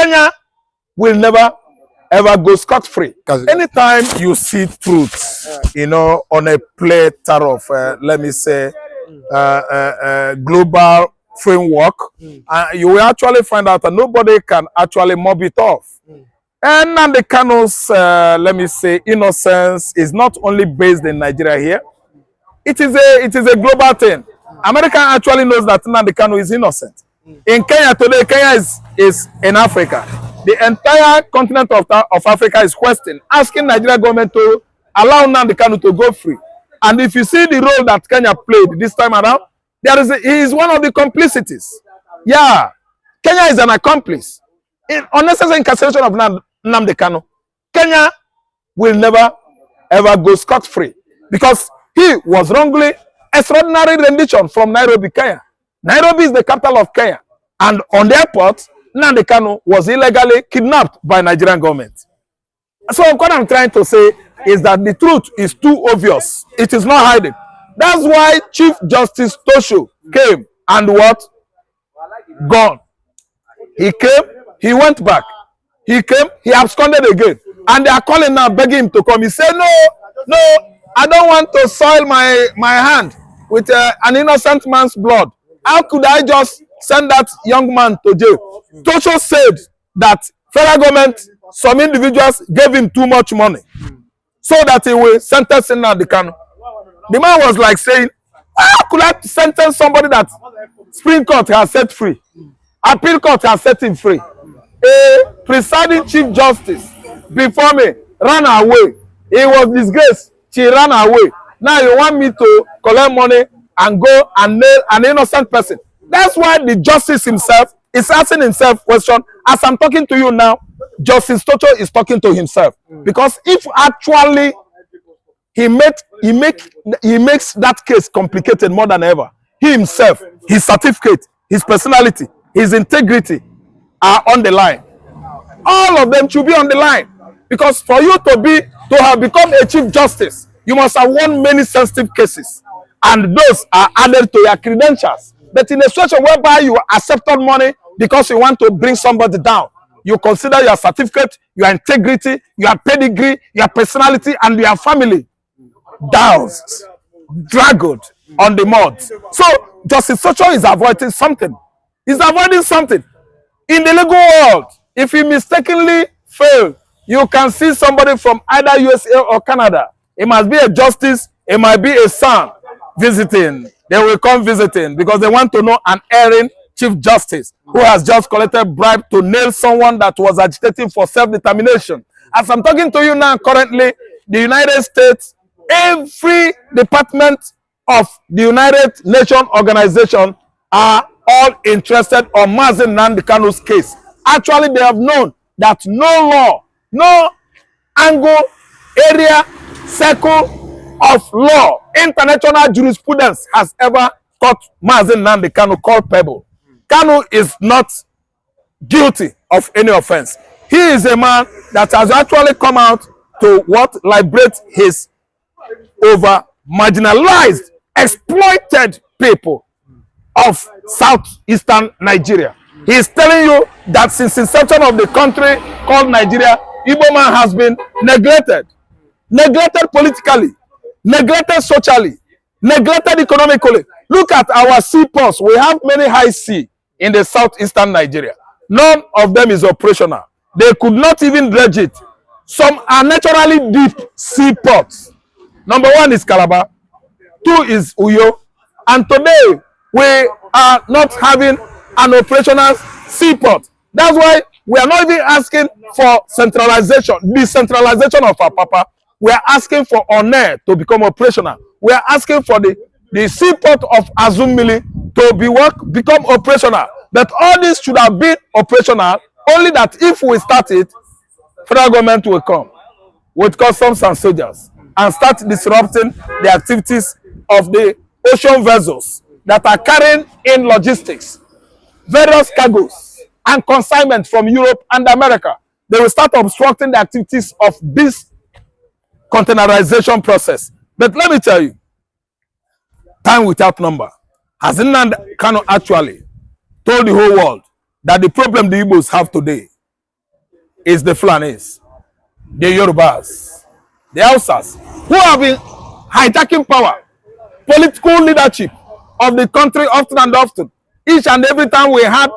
Kenya will never ever go scot-free. Anytime you see truth, you know, on a platter of, let me say, global framework, you will actually find out that nobody can actually mob it off. And Nnamdi Kanu's, let me say, innocence is not only based in Nigeria here. It is a global thing. America actually knows that Nnamdi Kanu is innocent. In Kenya today, Kenya is in Africa. The entire continent of Africa is questioning, asking Nigeria government to allow Nnamdi Kanu to go free. And if you see the role that Kenya played this time around, he is one of the complicities. Yeah, Kenya is an accomplice. In unnecessary incarceration of Nnamdi Kanu, Kenya will never ever go scot-free because he was wrongly extraordinary rendition from Nairobi, Kenya. Nairobi is the capital of Kenya, and on the airport, Nnamdi Kanu was illegally kidnapped by Nigerian government. So what I'm trying to say is that the truth is too obvious. It is not hiding. That's why Chief Justice Tosho came and what? Gone. He came, he went back. He came, he absconded again. And they are calling now, begging him to come. He said, no, I don't want to soil my hand with an innocent man's blood. How could I just send that young man to jail? Tosho said that federal government, some individuals gave him too much money so that he will sentence Nnamdi Kanu. The man was like saying, how could I sentence somebody that Supreme Court has set free? Appeal Court has set him free. A presiding Chief Justice before me ran away. He was disgraced. She ran away. Now you want me to collect money and go and nail an innocent person. That's why the justice himself is asking himself question. As I'm talking to you now, Justice Tosho is talking to himself. Because if actually he makes that case complicated more than ever, he himself, his certificate, his personality, his integrity are on the line. All of them should be on the line. Because for you to have become a Chief Justice, you must have won many sensitive cases. And those are added to your credentials. But in a situation whereby you accepted money because you want to bring somebody down, you consider your certificate, your integrity, your pedigree, your personality, and your family doused, dragged on the mud. So Justice Tosho is avoiding something. He's avoiding something. In the legal world, if you mistakenly fail, you can see somebody from either USA or Canada. It must be a justice, it might be a son visiting. They will come visiting because they want to know an erring Chief Justice who has just collected bribe to nail someone that was agitating for self-determination. As I'm talking to you now, currently, the United States, every department of the United Nations organization are all interested on Mazi Nnamdi Kanu's case. Actually, they have known that no law, no angle, area, circle of law, international jurisprudence has ever caught Mazi Nnamdi Kanu culpable. Kanu is not guilty of any offense. He is a man that has actually come out to liberate his over marginalized, exploited people of southeastern Nigeria. He is telling you that since inception of the country called Nigeria, Igbo man has been neglected. Neglected politically, neglected socially, neglected economically. Look at our seaports. We have many high sea in the southeastern Nigeria. None of them is operational. They could not even dredge it. Some are naturally deep seaports. Number one is Calabar. Two is Uyo. And today, we are not having an operational seaport. That's why we are not even asking for centralization, decentralization of our papa. We are asking for Onne to become operational. We are asking for the seaport of Azumili to become operational. But all this should have been operational, only that if we start it, federal government will come with customs and soldiers and start disrupting the activities of the ocean vessels that are carrying in logistics, various cargoes and consignment from Europe and America. They will start obstructing the activities of this containerization process. But let me tell you, time without number. Has Nnamdi Kanu actually told the whole world that the problem the Igbos have today is the Fulanis, the Yorubas, the Hausas, who have been hijacking power, political leadership of the country often and often. Each and every time we had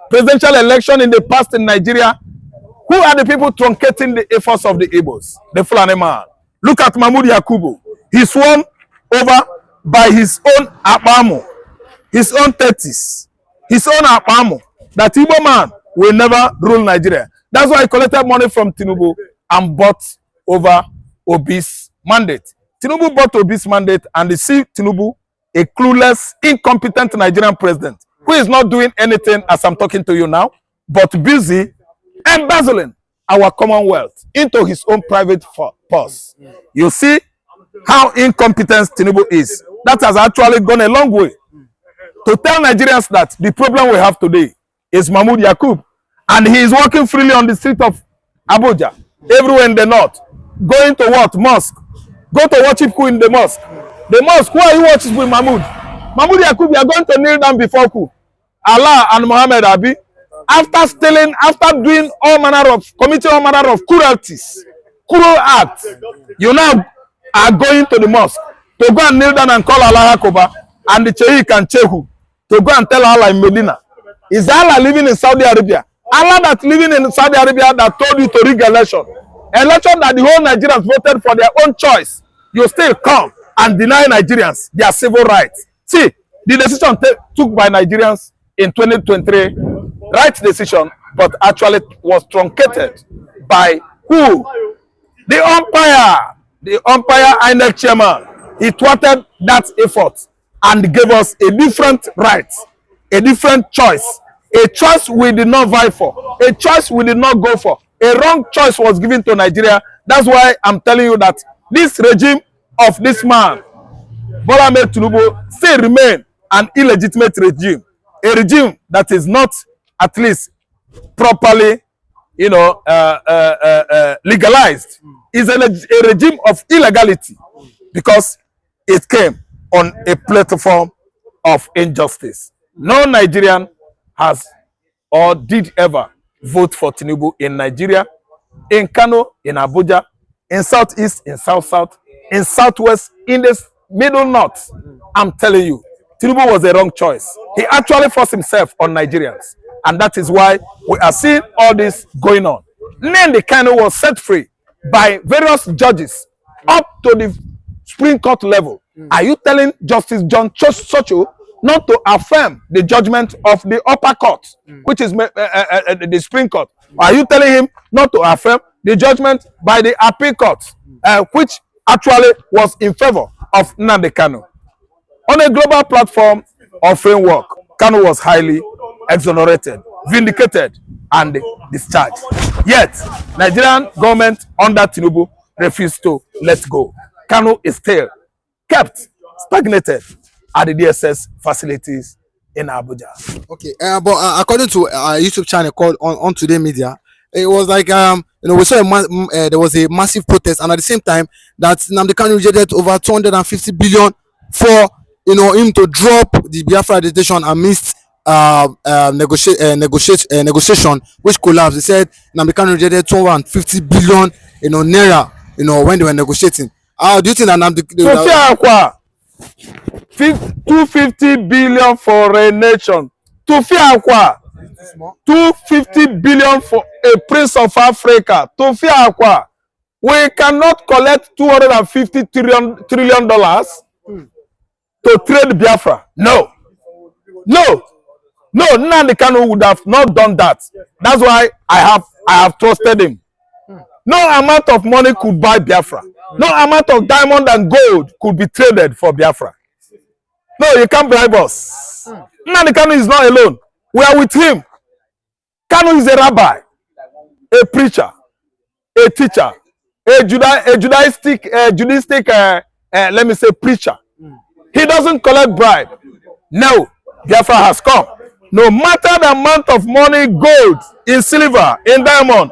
presidential election in the past in Nigeria, who are the people truncating the efforts of the Igbos? The Fulani man. Look at Mahmoud Yakubu. He sworn over by his own Apamu, his own 30s, his own Apamu, that Igbo man will never rule Nigeria. That's why he collected money from Tinubu and bought over Obi's mandate. Tinubu bought Obi's mandate, and they see Tinubu a clueless, incompetent Nigerian president who is not doing anything as I'm talking to you now, but busy embezzling our commonwealth into his own private purse. You see how incompetent Tinubu is. That has actually gone a long way to tell Nigerians that the problem we have today is Mahmoud Yakub, and he is walking freely on the street of Abuja, everywhere in the north, going to what? Mosque. Go to worship who in the mosque? The mosque, who are you watching with Mahmoud? Mahmoud Yakub, you are going to kneel down before who? Allah and Muhammad Abi. After stealing, after doing all manner of, committing all manner of cruelties, cruel acts, you now are going to the mosque to go and kneel down and call Allah Akoba and the Sheikh and Chehu to go and tell Allah in Medina. Is Allah living in Saudi Arabia? Allah that living in Saudi Arabia that told you to rig election that the whole Nigerians voted for their own choice, you still come and deny Nigerians their civil rights. See, the decision took by Nigerians in 2023, right decision, but actually was truncated by who? The umpire INEC chairman. He thwarted that effort and gave us a different right, a different choice, a choice we did not vie for, a choice we did not go for. A wrong choice was given to Nigeria. That's why I'm telling you that this regime of this man, Bola Ahmed Tinubu, still remain an illegitimate regime, a regime that is not at least properly, legalized. Is a regime of illegality because it came on a platform of injustice. No Nigerian has or did ever vote for Tinubu in Nigeria, in Kanu, in Abuja, in Southeast, in South-South, in Southwest, in the Middle North. I'm telling you, Tinubu was a wrong choice. He actually forced himself on Nigerians. And that is why we are seeing all this going on. Nnamdi Kanu was set free by various judges up to the Supreme Court level. Are you telling Justice John Socho not to affirm the judgment of the upper court, which is the Supreme Court? Are you telling him not to affirm the judgment by the appeal court, which actually was in favor of Nnamdi Kanu? On a global platform or framework, Kanu was highly exonerated, vindicated, and discharged. Yet, Nigerian government under Tinubu refused to let go. Kanu is still kept stagnated at the DSS facilities in Abuja. Okay, but according to a YouTube channel called on Today Media, it was like we saw there was a massive protest, and at the same time that Nnamdi Kanu rejected over 250 billion for him to drop the Biafra dedication amidst negotiation which collapsed. They said Nnamdi Kanu rejected 250 billion naira when they were negotiating. How do you think that Nnamdi 250 billion for a nation? 250 billion for a prince of Africa? We cannot collect $250 trillion to trade Biafra. No, Nnamdi Kanu would have not done that. That's why I have trusted him. No amount of money could buy Biafra. No amount of diamond and gold could be traded for Biafra. No, you can't bribe us. Nnamdi Kanu is not alone. We are with him. Kanu is a rabbi, a preacher, a teacher, a Judaistic, let me say, preacher. He doesn't collect bribe. No, Biafra has come. No matter the amount of money, gold, in silver, in diamond,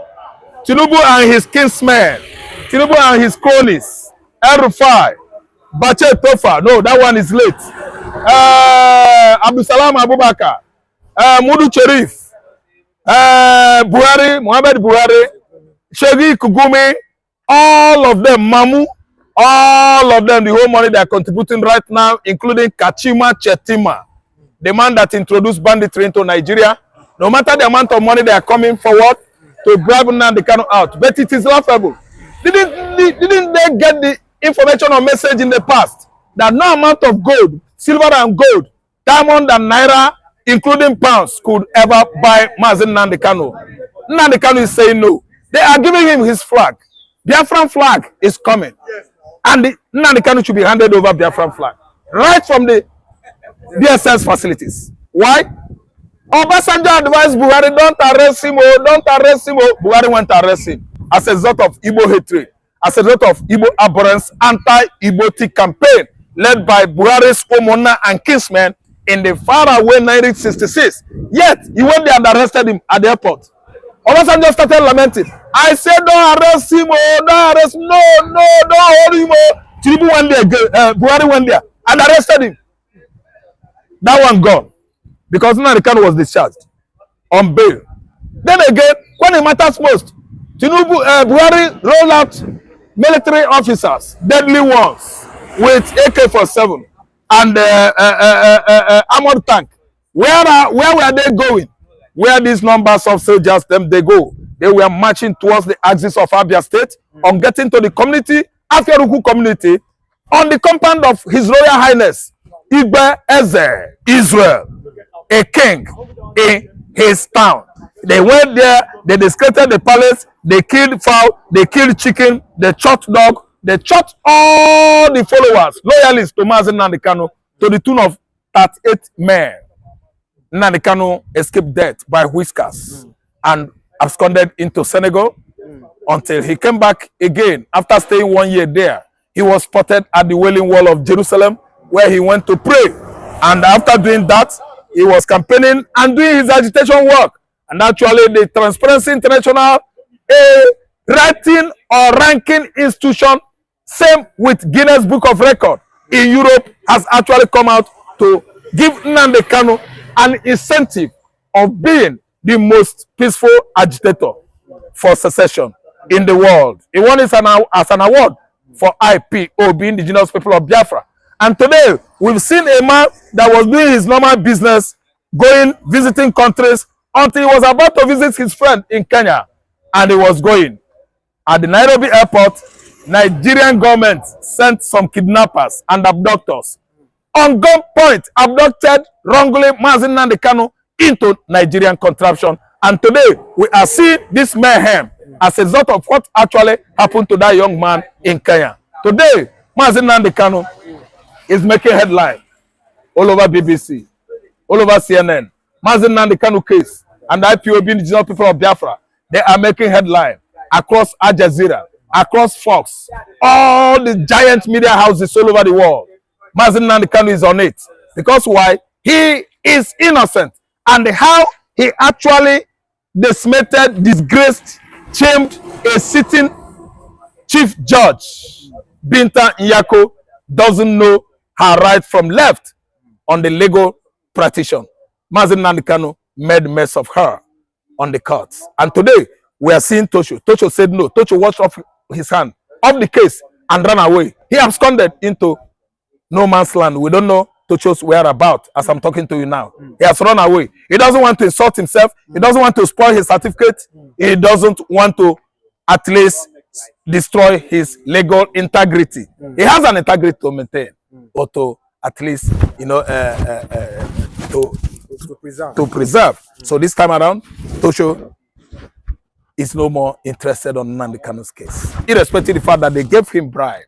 Tinubu and his kinsmen, Tinubu and his cronies, El-Rufai, Bache Tofa, no, that one is late. Abdusalam Abubakar, Mudu Cherif, Buhari, Muhammad Buhari, Shegi Kugumi, all of them, Mamu, all of them, the whole money they are contributing right now, including Kachima Chetima, the man that introduced banditry into Nigeria. No matter the amount of money they are coming forward to bribe Nnamdi Kanu out, but it is laughable. Didn't they get the information or message in the past that no amount of gold, silver and gold, diamond and naira, including pounds, could ever buy Mazen Nnamdi Kanu? Nnamdi Kanu is saying no. They are giving him his flag. Biafran flag is coming. And Nnamdi Kanu should be handed over Biafran flag. Right from the DSS facilities. Why? Obasanjo advised Buhari, don't arrest him, oh, don't arrest him. Oh. Buhari went to arrest him as a result of Igbo hatred, as a result of Igbo abhorrence, anti-Igbo campaign led by Buhari's Omona and kinsmen in the faraway 1966. Yet, he went there and arrested him at the airport. Obasanjo started lamenting. I said, don't arrest him, oh, don't arrest him. No, don't hold him. Oh. Tinubu went there, Buhari went there and arrested him. That one gone. Because Nnamdi Kanu was discharged on bail. Then again, when it matters most, Tinubu, Buhari rolled out military officers, deadly ones, with AK-47 and armored tank. Where were they going? Where these numbers of soldiers they go? They were marching towards the axis of Abia State on getting to the community, Afiaruku community, on the compound of His Royal Highness Igbe Eze Israel, a king in his town. They went there, they desecrated the palace, they killed fowl, they killed chicken, they shot dog, they shot all the followers, loyalists to Mazen Nnamdi Kanu, to the tune of 38 men. Nnamdi Kanu escaped death by whiskers and absconded into Senegal until he came back again after staying 1 year there. He was spotted at the Wailing Wall of Jerusalem, where he went to pray. And after doing that, he was campaigning and doing his agitation work. And actually, the Transparency International, a rating or ranking institution, same with Guinness Book of Record in Europe, has actually come out to give Nnamdi Kanu an incentive of being the most peaceful agitator for secession in the world. He won it as an award for IPOB, Indigenous People of Biafra. And today, we've seen a man that was doing his normal business, going, visiting countries, until he was about to visit his friend in Kenya. And he was going. At the Nairobi airport, Nigerian government sent some kidnappers and abductors. On gunpoint, abducted wrongly Mazen Nnamdi Kanu into Nigerian contraption. And today, we are seeing this mayhem as a result of what actually happened to that young man in Kenya. Today, Mazen Nnamdi Kanu is making headline all over BBC, all over CNN. Mazen Nnamdi Kanu case and the IPOB, Indigenous People of Biafra, they are making headline across Al Jazeera, across Fox, all the giant media houses all over the world. Mazen Nnamdi Kanu is on it. Because why? He is innocent. And how he actually decimated, disgraced, shamed a sitting chief judge, Binta Nyako, doesn't know her right from left on the legal practitioner. Mazen Nnamdi Kanu made mess of her on the courts. And today, we are seeing Tosho. Tosho said no. Tosho washed off his hand, off the case, and ran away. He absconded into no man's land. We don't know Tosho's whereabouts as I'm talking to you now. He has run away. He doesn't want to insult himself. He doesn't want to spoil his certificate. He doesn't want to at least destroy his legal integrity. He has an integrity to maintain, or to at least, you know, to preserve. So this time around, Tosho is no more interested on Nnamdi Kanu's case, irrespective of the fact that they gave him bribe.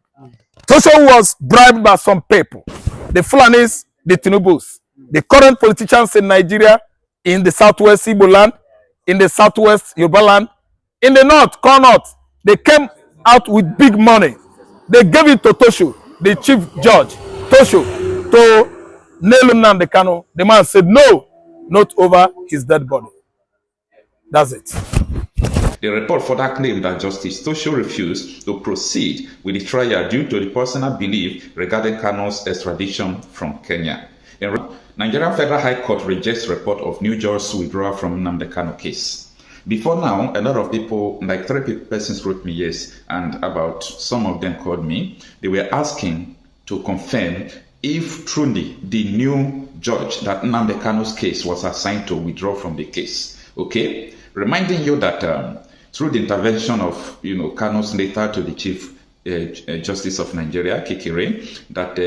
Tosho was bribed by some people, the Fulanis, the Tinubus, the current politicians in Nigeria, in the southwest Igbo land, in the southwest Yoruba land, in the north, core north. They came out with big money. They gave it to Tosho, the chief judge, Tosho, to nail Nnamdi Kanu. The man said no, not over his dead body. That's it. The report further claimed that Justice Tosho refused to proceed with the trial due to the personal belief regarding Kanu's extradition from Kenya. In Nigerian Federal High Court rejects report of new jurors' withdrawal from Nnamdi Kanu case. Before now, a lot of people, like persons wrote me, yes, and about some of them called me. They were asking to confirm if truly the new judge that Nnamdi Kanu's case was assigned to withdraw from the case. Okay, reminding you that through the intervention of Kanu's letter to the Chief Justice of Nigeria, Kekere, that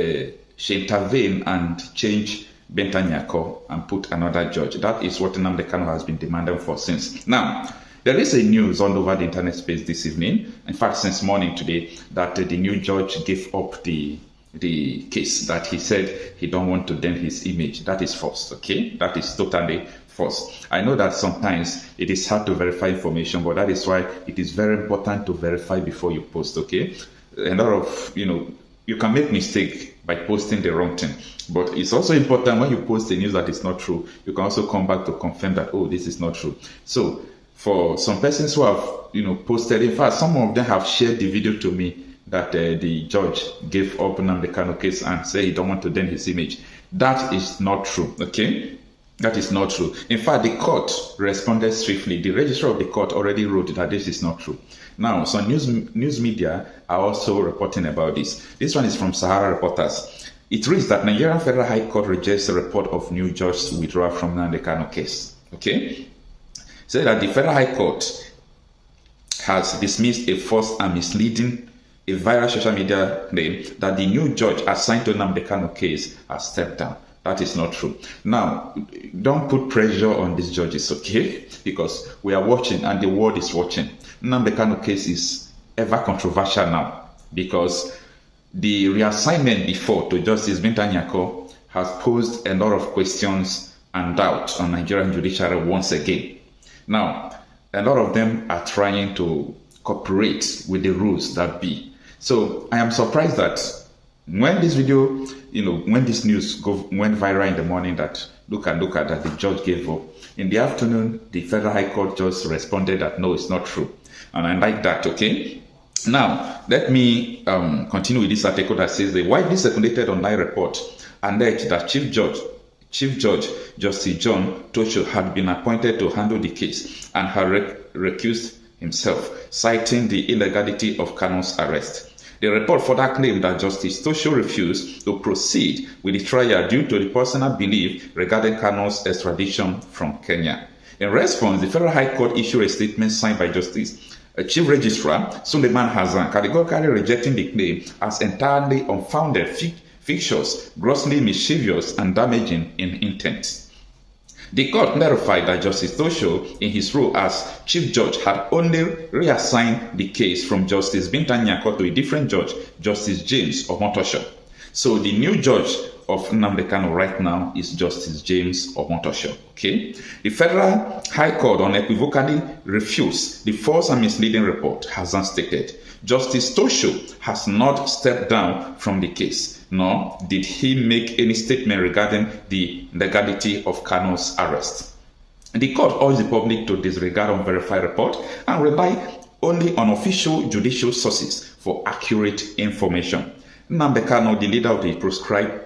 she intervened and changed Bentanyako and put another judge. That is what Nnamdi Kanu has been demanding for since. Now, there is a news all over the internet space this evening, in fact since morning today, that the new judge gave up the case, that he said he don't want to dent his image. That is false, okay? That is totally false. I know that sometimes it is hard to verify information, but that is why it is very important to verify before you post, okay? A lot of, you can make mistake by posting the wrong thing, but it's also important when you post the news that is not true, you can also come back to confirm that, oh, this is not true. So for some persons who have, posted, in fact, some of them have shared the video to me that the judge gave up Nnamdi Kanu case and said he don't want to dent his image. That is not true, okay? That is not true. In fact, the court responded swiftly. The registrar of the court already wrote that this is not true. Now, some news media are also reporting about this. This one is from Sahara Reporters. It reads that Nigerian Federal High Court rejects the report of new judge's withdrawal from Nnamdi Kanu case. Okay? Say that the Federal High Court has dismissed a false and misleading, a viral social media claim that the new judge assigned to Nnamdi Kanu case has stepped down. That is not true. Now, don't put pressure on these judges, okay? Because we are watching and the world is watching. Nnamdi Kanu case is ever controversial now because the reassignment before to Justice Bentanyako has posed a lot of questions and doubts on Nigerian judiciary once again. Now, a lot of them are trying to cooperate with the rules that be. So I am surprised that when this video, when this news went viral in the morning that look at that the judge gave up, in the afternoon, the Federal High Court just responded that no, it's not true. And I like that, okay? Now, let me continue with this article that says the widely circulated online report alleged that Chief Judge Justice John Tosho had been appointed to handle the case and had recused himself, citing the illegality of Kanu's arrest. The report further claimed that Justice Tosho refused to proceed with the trial due to the personal belief regarding Kanu's extradition from Kenya. In response, the Federal High Court issued a statement signed by Justice Chief Registrar Suleiman Hassan, categorically rejecting the claim as entirely unfounded, fictitious, grossly mischievous, and damaging in intent. The court clarified that Justice Tosho, in his role as Chief Judge, had only reassigned the case from Justice Bentanyako to a different judge, Justice James Omotosho. So the new judge of Nnamdi Kanu right now is Justice James Omotosho. Okay? The Federal High Court unequivocally refused the false and misleading report, Hassan stated. Justice Tosho has not stepped down from the case, nor did he make any statement regarding the legality of Kanu's arrest. The court urged the public to disregard unverified report and rely only on official judicial sources for accurate information. Nnamdi Kanu, the leader of the proscribed,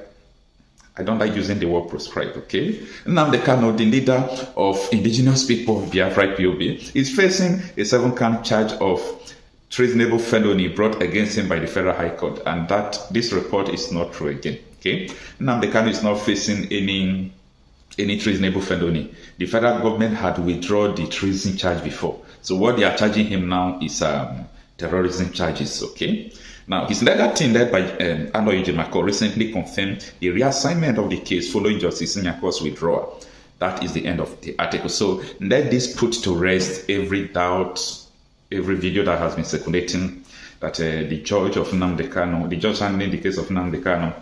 I don't like using the word proscribed, okay? Nnamdi Kanu, the leader of indigenous people of Biafra POB, is facing a 7-count charge of treasonable felony brought against him by the Federal High Court, and that this report is not true again, okay? Nnamdi Kanu is not facing any treasonable felony. The federal government had withdrawn the treason charge before. So what they are charging him now is terrorism charges, okay? Now, his legal team led by Aloy Jemako recently confirmed the reassignment of the case following Justice Nyako's withdrawal. That is the end of the article. So let this put to rest every doubt, every video that has been circulating that the judge of Nnamdi Kanu, the judge handling the case of Nnamdi Kanu,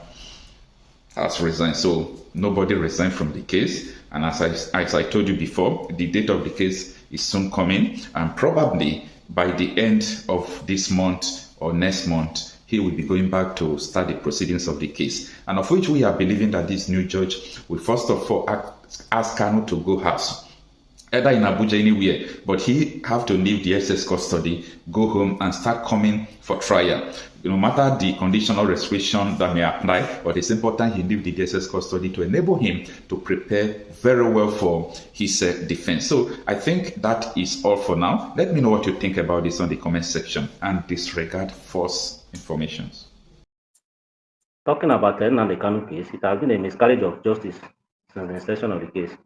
has resigned. So nobody resigned from the case. And as I told you before, the date of the case is soon coming, and probably by the end of this month or next month, he will be going back to start the proceedings of the case, and of which we are believing that this new judge will first of all ask Kanu to go house either in Abuja, anywhere, but he have to leave the SS custody, go home and start coming for trial. No matter the conditional restriction that may apply, but it's important he leave the DSS custody to enable him to prepare very well for his defense. So I think that is all for now. Let me know what you think about this on the comment section and disregard false informations. Talking about the Nnamdi Kanu case, it has been a miscarriage of justice since the inception of the case.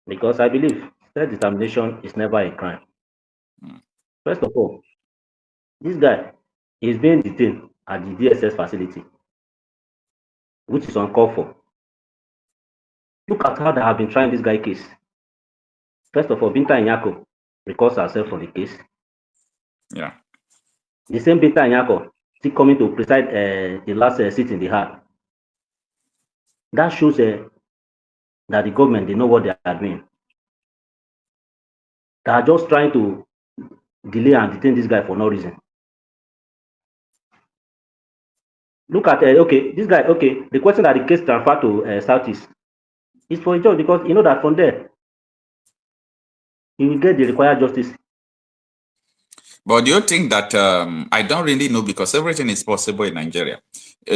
Because I believe self-determination is never a crime. First of all, this guy is being detained at the DSS facility, which is uncalled for. Look at how they have been trying this guy case. First of all, Binta Nyako recalls herself from the case. Yeah. The same Binta Nyako still coming to preside the last sitting they had. That shows that the government, they know what they are doing. They are just trying to delay and detain this guy for no reason. Look at, okay, this guy, okay, the question that the case transferred to Southeast is for a judge, because you know that from there, he will get the required justice. But do you think that, I don't really know, because everything is possible in Nigeria.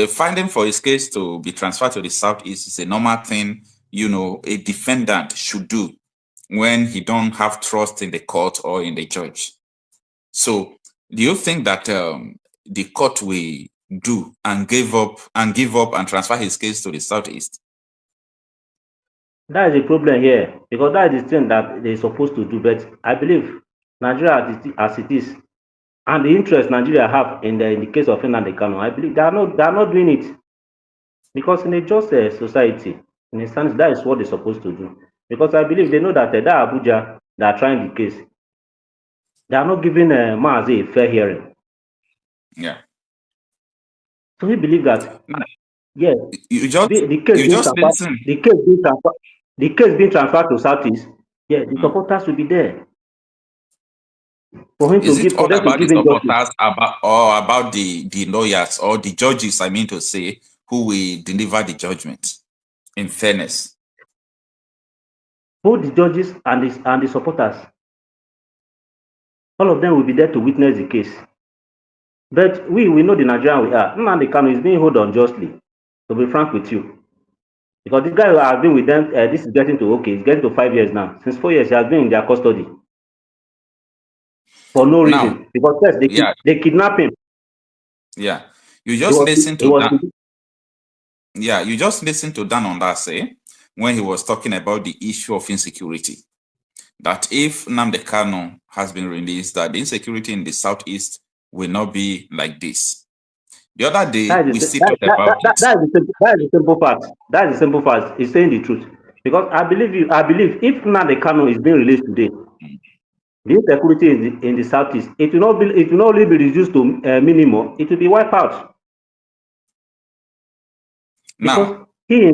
Finding for his case to be transferred to the Southeast is a normal thing, you know, a defendant should do when he don't have trust in the court or in the judge. So do you think that the court will do and give up and transfer his case to the Southeast? That is the problem here, because that is the thing that they're supposed to do. But I believe Nigeria as it is, and the interest Nigeria have in the case of Nnamdi Kanu, I believe they are not doing it, because in a just society, in a sense, that is what they're supposed to do. Because I believe they know that that Abuja, they are trying the case, they are not giving Maazi a fair hearing. Yeah. So we believe that, yes, the case being transferred to Southeast, yeah, the supporters will be there. For him is to it give, all for them about to the give supporters, about the lawyers or the judges, I mean to say, who will deliver the judgment, in fairness? Both the judges and the supporters, all of them will be there to witness the case. But we know the Nigerian we are. Nnamdi Kanu is being held unjustly, to be frank with you. Because this guy who has been with them, this is getting to, okay, it's getting to 5 years now. Since 4 years, he has been in their custody. For no reason. Now, because first, they kidnap him. Yeah. You just listen to that. Yeah, you just listen to Dan Ondase when he was talking about the issue of insecurity. That if Nnamdi Kanu has been released, that the insecurity in the Southeast will not be like this. The other day, that is the simple fact. That is the simple fact. He's saying the truth. Because I believe if Nnamdi Kanu is being released today, the insecurity in the Southeast, it will not only be reduced to minimum, it will be wiped out. Because now, he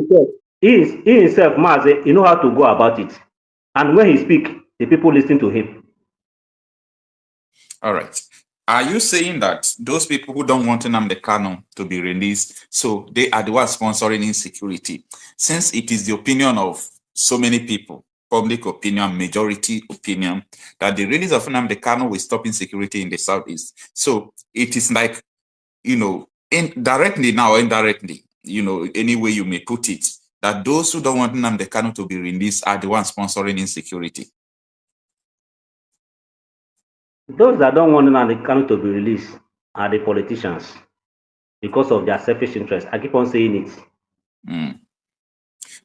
himself, Mazi, he know how to go about it. And when he speaks, the people listen to him. All right. Are you saying that those people who don't want Nnamdi Kanu to be released, so they are the ones sponsoring insecurity? Since it is the opinion of so many people, public opinion, majority opinion, that the release of Nnamdi Kanu will stop insecurity in the Southeast. So it is like, you know, directly now or indirectly, you know, any way you may put it, that those who don't want Nnamdi Kanu to be released are the ones sponsoring insecurity. Those that don't want Nnamdi Kanu to be released are the politicians because of their selfish interest. I keep on saying it.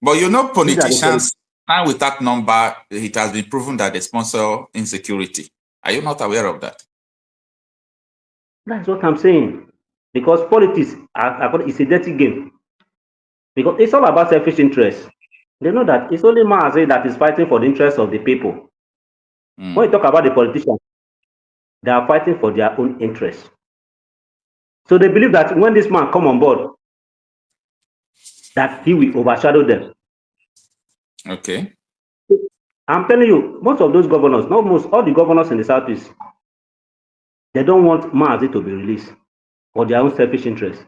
But you know, politicians, now with that number, it has been proven that they sponsor insecurity. Are you not aware of that? That's what I'm saying. Because politics is a dirty game. Because it's all about selfish interest. They know that it's only Maazi that is fighting for the interests of the people. When you talk about the politicians, they are fighting for their own interests. So they believe that when this man come on board, that he will overshadow them. Okay. I'm telling you, most of those governors, not most, all the governors in the Southeast, they don't want Maazi to be released for their own selfish interests.